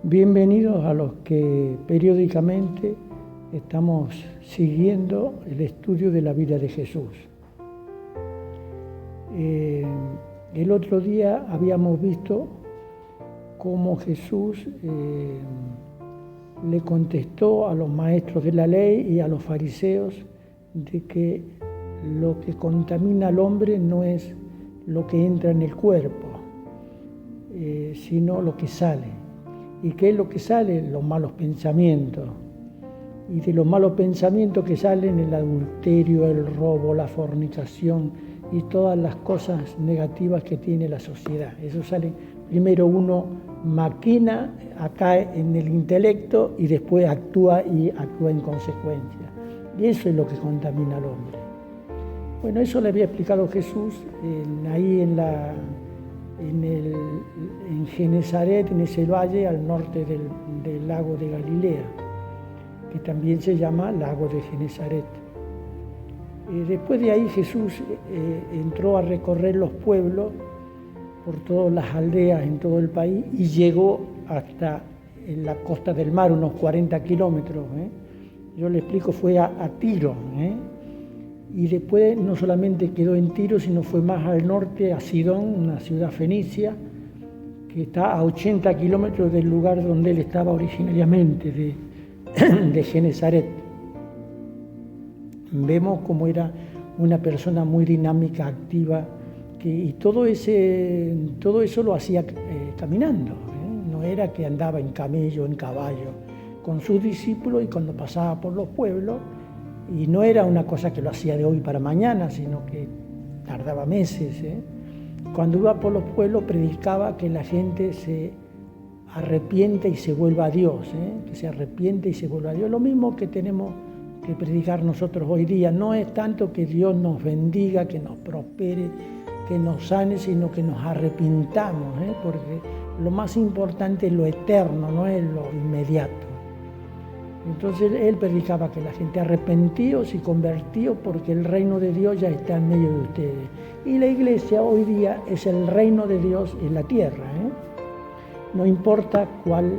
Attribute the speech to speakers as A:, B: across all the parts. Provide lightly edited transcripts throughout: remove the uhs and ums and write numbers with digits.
A: Bienvenidos a los que periódicamente estamos siguiendo el estudio de la vida de Jesús. El otro día habíamos visto cómo Jesús le contestó a los maestros de la ley y a los fariseos de que lo que contamina al hombre no es lo que entra en el cuerpo, sino lo que sale. ¿Y qué es lo que sale? Los malos pensamientos. Y de los malos pensamientos que salen el adulterio, el robo, la fornicación y todas las cosas negativas que tiene la sociedad. Eso sale, primero uno maquina acá en el intelecto y después actúa en consecuencia. Y eso es lo que contamina al hombre. Bueno, eso le había explicado Jesús en Genesaret, en ese valle al norte del lago de Galilea, que también se llama lago de Genesaret. Después de ahí Jesús entró a recorrer los pueblos por todas las aldeas en todo el país y llegó hasta en la costa del mar, unos 40 kilómetros. Yo le explico, fue a Tiro. Y después no solamente quedó en Tiro, sino fue más al norte, a Sidón, una ciudad fenicia, que está a 80 kilómetros del lugar donde él estaba originariamente, de Genesaret. Vemos cómo era una persona muy dinámica, activa, y todo eso lo hacía caminando. No era que andaba en camello, en caballo, con sus discípulos y cuando pasaba por los pueblos. Y no era una cosa que lo hacía de hoy para mañana, sino que tardaba meses. Cuando iba por los pueblos predicaba que la gente se arrepiente y se vuelva a Dios, que se arrepiente y se vuelva a Dios. Lo mismo que tenemos que predicar nosotros hoy día. No es tanto que Dios nos bendiga, que nos prospere, que nos sane, sino que nos arrepintamos, porque lo más importante es lo eterno, no es lo inmediato. Entonces él predicaba que la gente arrepentíos y convertíos porque el reino de Dios ya está en medio de ustedes. Y la iglesia hoy día es el reino de Dios en la tierra. No importa cuál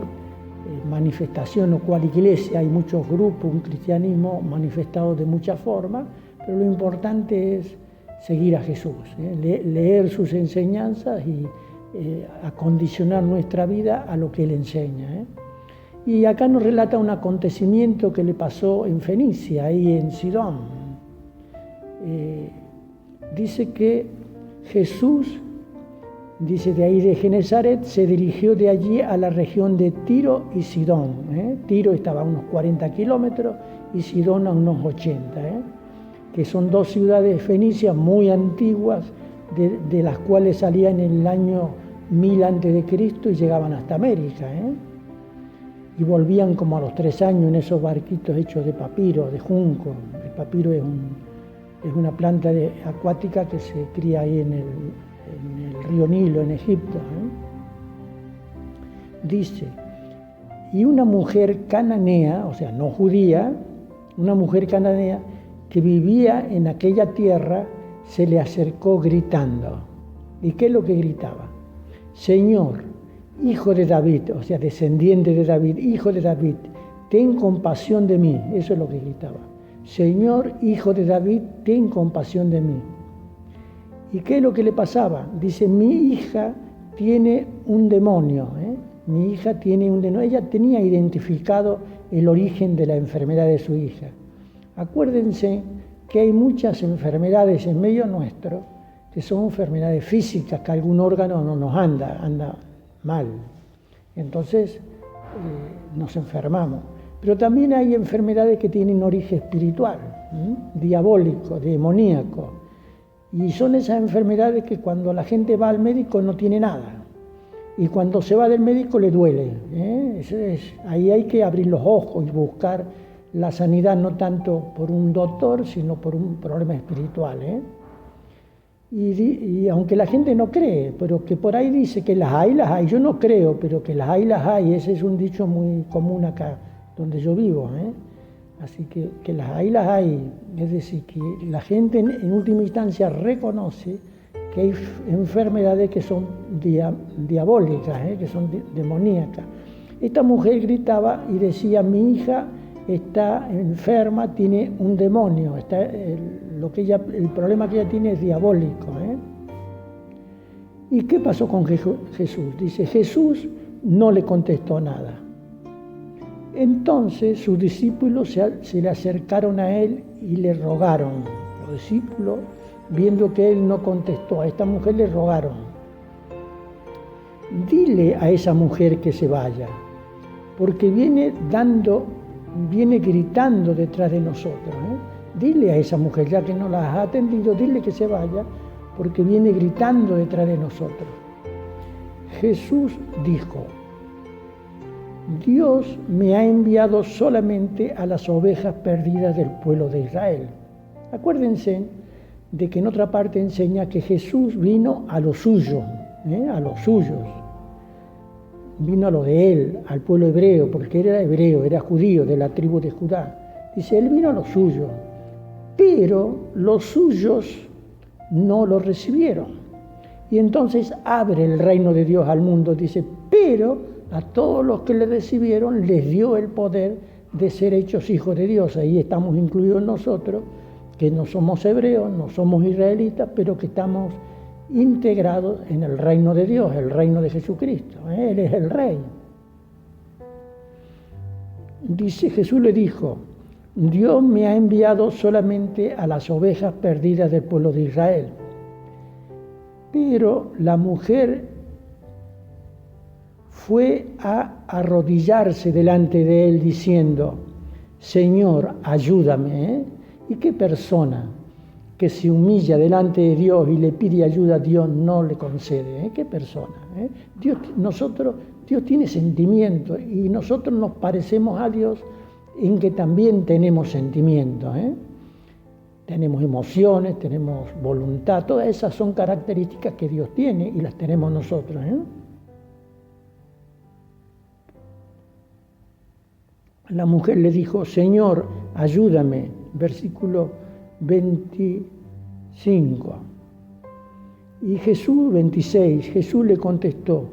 A: manifestación o cuál iglesia, hay muchos grupos, un cristianismo manifestado de muchas formas, pero lo importante es seguir a Jesús, leer sus enseñanzas y acondicionar nuestra vida a lo que él enseña. Y acá nos relata un acontecimiento que le pasó en Fenicia, ahí en Sidón. Dice que Jesús, de ahí de Genesaret, se dirigió de allí a la región de Tiro y Sidón. Tiro estaba a unos 40 kilómetros y Sidón a unos 80, que son dos ciudades fenicias muy antiguas, de las cuales salían en el año 1000 a.C. y llegaban hasta América. Y volvían como a los 3 años en esos barquitos hechos de papiro, de junco. El papiro es una planta acuática que se cría ahí en el río Nilo, en Egipto. Dice, y una mujer cananea, o sea, no judía, una mujer cananea que vivía en aquella tierra, se le acercó gritando. ¿Y qué es lo que gritaba? Señor, Hijo de David, o sea, descendiente de David, Hijo de David, ten compasión de mí. Eso es lo que gritaba. Señor, Hijo de David, ten compasión de mí. ¿Y qué es lo que le pasaba? Dice, mi hija tiene un demonio. Mi hija tiene un demonio. Ella tenía identificado el origen de la enfermedad de su hija. Acuérdense que hay muchas enfermedades en medio nuestro que son enfermedades físicas, que algún órgano no nos anda mal. Entonces nos enfermamos. Pero también hay enfermedades que tienen origen espiritual, diabólico, demoníaco. Y son esas enfermedades que cuando la gente va al médico no tiene nada. Y cuando se va del médico le duele. Ahí hay que abrir los ojos y buscar la sanidad no tanto por un doctor, sino por un problema espiritual. Y aunque la gente no cree, pero que por ahí dice que las hay, yo no creo, pero que las hay, ese es un dicho muy común acá, donde yo vivo. Así que las hay, es decir, que la gente en última instancia reconoce que hay enfermedades que son diabólicas, que son demoníacas. Esta mujer gritaba y decía: mi hija está enferma, tiene un demonio, el problema que ella tiene es diabólico. ¿Y qué pasó con Jesús? Dice, Jesús no le contestó nada. Entonces sus discípulos se le acercaron a él y le rogaron. Los discípulos, viendo que él no contestó, a esta mujer le rogaron: dile a esa mujer que se vaya, porque viene gritando detrás de nosotros. Dile a esa mujer, ya que no la has atendido, dile que se vaya, porque viene gritando detrás de nosotros. Jesús dijo: Dios me ha enviado solamente a las ovejas perdidas del pueblo de Israel. Acuérdense de que en otra parte enseña que Jesús vino a los suyos, a los suyos. Vino a lo de él, al pueblo hebreo, porque él era hebreo, era judío, de la tribu de Judá. Dice, él vino a los suyos, pero los suyos no lo recibieron. Y entonces abre el reino de Dios al mundo, dice, pero a todos los que le recibieron les dio el poder de ser hechos hijos de Dios. Ahí estamos incluidos nosotros, que no somos hebreos, no somos israelitas, pero que estamos integrados en el reino de Dios, el reino de Jesucristo. Él es el Rey. Dice, Jesús le dijo, Dios me ha enviado solamente a las ovejas perdidas del pueblo de Israel. Pero la mujer fue a arrodillarse delante de él diciendo, Señor, ayúdame. ¿Y qué persona que se humilla delante de Dios y le pide ayuda a Dios no le concede? ¿Qué persona? Dios tiene sentimientos y nosotros nos parecemos a Dios en que también tenemos sentimientos. Tenemos emociones, tenemos voluntad, todas esas son características que Dios tiene y las tenemos nosotros. La mujer le dijo, Señor, ayúdame, versículo 25. Y Jesús, 26, Jesús le contestó,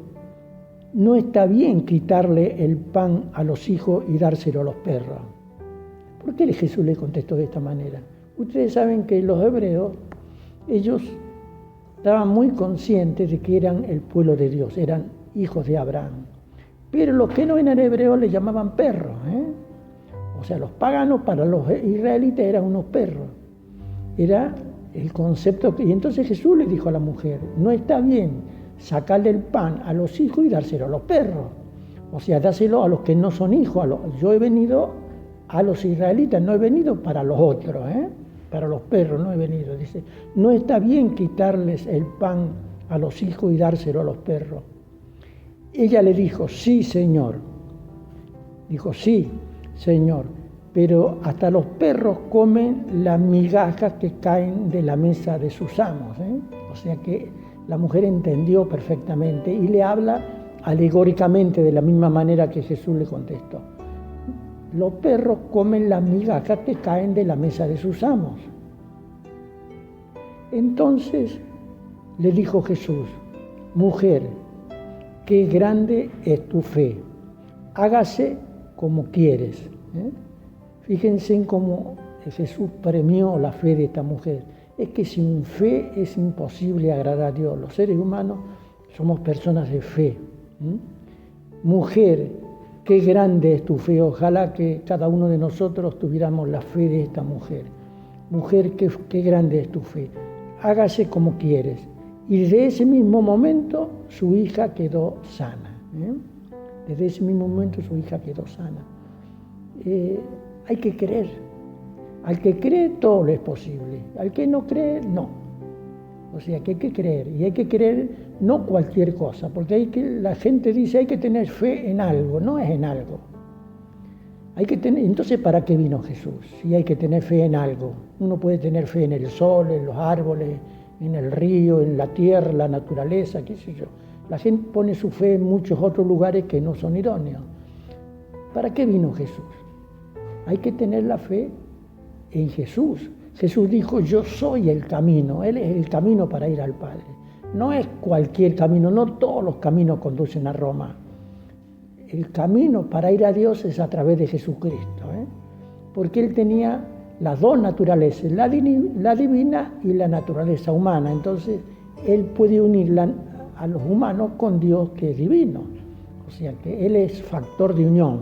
A: no está bien quitarle el pan a los hijos y dárselo a los perros. ¿Por qué Jesús le contestó de esta manera? Ustedes saben que los hebreos, ellos estaban muy conscientes de que eran el pueblo de Dios, eran hijos de Abraham. Pero los que no eran hebreos les llamaban perros. O sea, los paganos para los israelitas eran unos perros. Era el concepto. Y entonces Jesús le dijo a la mujer, no está bien sacarle el pan a los hijos y dárselo a los perros. O sea, dárselo a los que no son hijos. Yo he venido a los israelitas, no he venido para los otros, para los perros no he venido. Dice, no está bien quitarles el pan a los hijos y dárselo a los perros. Ella le dijo, sí, Señor. Dijo, sí, Señor, pero hasta los perros comen las migajas que caen de la mesa de sus amos. O sea que la mujer entendió perfectamente y le habla alegóricamente de la misma manera que Jesús le contestó. Los perros comen las migajas que caen de la mesa de sus amos. Entonces le dijo Jesús, mujer, qué grande es tu fe, hágase como quieres. Fíjense en cómo Jesús premió la fe de esta mujer. Es que sin fe es imposible agradar a Dios. Los seres humanos somos personas de fe. Mujer, qué grande es tu fe. Ojalá que cada uno de nosotros tuviéramos la fe de esta mujer. Mujer, qué grande es tu fe. Hágase como quieres. Y desde ese mismo momento su hija quedó sana. Desde ese mismo momento su hija quedó sana. Hay que creer. Al que cree todo le es posible. Al que no cree, no. O sea que hay que creer. Y hay que creer no cualquier cosa. Porque la gente dice hay que tener fe en algo. No es en algo. Entonces, ¿para qué vino Jesús? Si hay que tener fe en algo. Uno puede tener fe en el sol, en los árboles, en el río, en la tierra, la naturaleza, qué sé yo. La gente pone su fe en muchos otros lugares que no son idóneos. ¿Para qué vino Jesús? Hay que tener la fe en Jesús. Jesús dijo, yo soy el camino, Él es el camino para ir al Padre. No es cualquier camino, no todos los caminos conducen a Roma. El camino para ir a Dios es a través de Jesucristo, porque Él tenía las dos naturalezas, la divina y la naturaleza humana. Entonces, Él puede unir a los humanos con Dios que es divino. O sea que Él es factor de unión.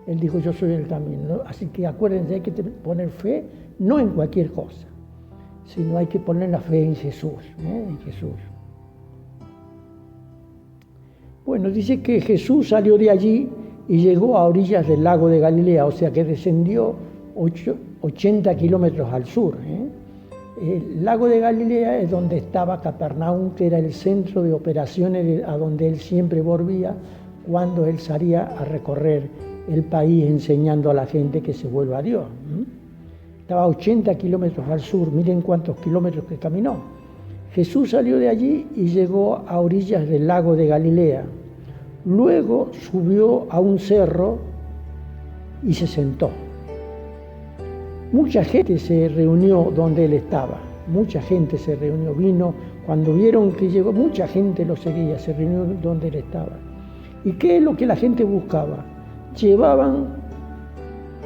A: Él dijo, yo soy el camino, ¿no? Así que acuérdense, hay que poner fe no en cualquier cosa, sino hay que poner la fe en Jesús, en Jesús. Bueno, dice que Jesús salió de allí y llegó a orillas del lago de Galilea, o sea que descendió 80 kilómetros al sur. El lago de Galilea es donde estaba Capernaum, que era el centro de operaciones a donde él siempre volvía cuando él salía a recorrer el país enseñando a la gente que se vuelva a Dios. Estaba a 80 kilómetros al sur, miren cuántos kilómetros que caminó. Jesús salió de allí y llegó a orillas del lago de Galilea. Luego subió a un cerro y se sentó. Mucha gente se reunió donde él estaba, mucha gente se reunió, vino, cuando vieron que llegó, mucha gente lo seguía, se reunió donde él estaba. ¿Y qué es lo que la gente buscaba? Llevaban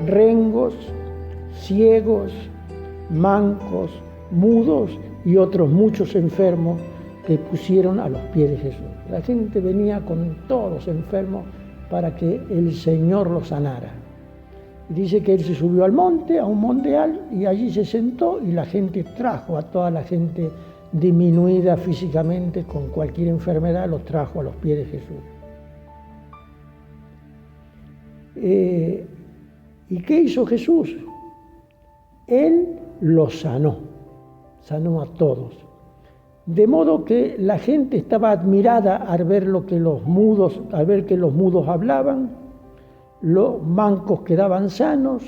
A: rengos, ciegos, mancos, mudos y otros muchos enfermos que pusieron a los pies de Jesús. La gente venía con todos los enfermos para que el Señor los sanara. Y dice que él se subió al monte, a un monte alto, y allí se sentó y la gente trajo a toda la gente disminuida físicamente con cualquier enfermedad, los trajo a los pies de Jesús. ¿Y qué hizo Jesús? Él los sanó a todos. De modo que la gente estaba admirada al ver que los mudos hablaban, los mancos quedaban sanos,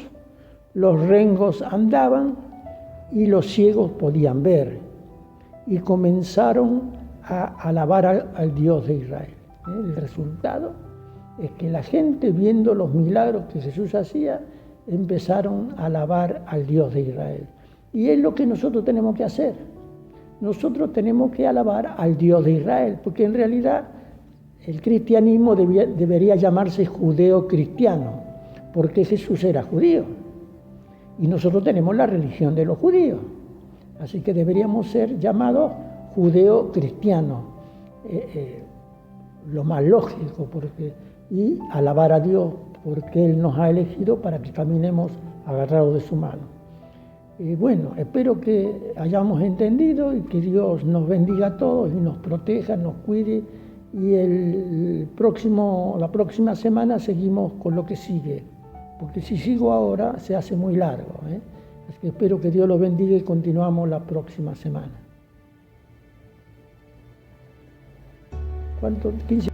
A: los rengos andaban y los ciegos podían ver. Y comenzaron a alabar al Dios de Israel. El resultado es que la gente, viendo los milagros que Jesús hacía, empezaron a alabar al Dios de Israel. Y es lo que nosotros tenemos que hacer. Nosotros tenemos que alabar al Dios de Israel, porque en realidad el cristianismo debería llamarse judeo-cristiano, porque Jesús era judío y nosotros tenemos la religión de los judíos. Así que deberíamos ser llamados judeo-cristianos, lo más lógico, y alabar a Dios, porque Él nos ha elegido para que caminemos agarrados de su mano. Bueno, espero que hayamos entendido y que Dios nos bendiga a todos y nos proteja, nos cuide. Y la próxima semana seguimos con lo que sigue, porque si sigo ahora se hace muy largo. Así que espero que Dios los bendiga y continuamos la próxima semana. ¿Cuánto? 15.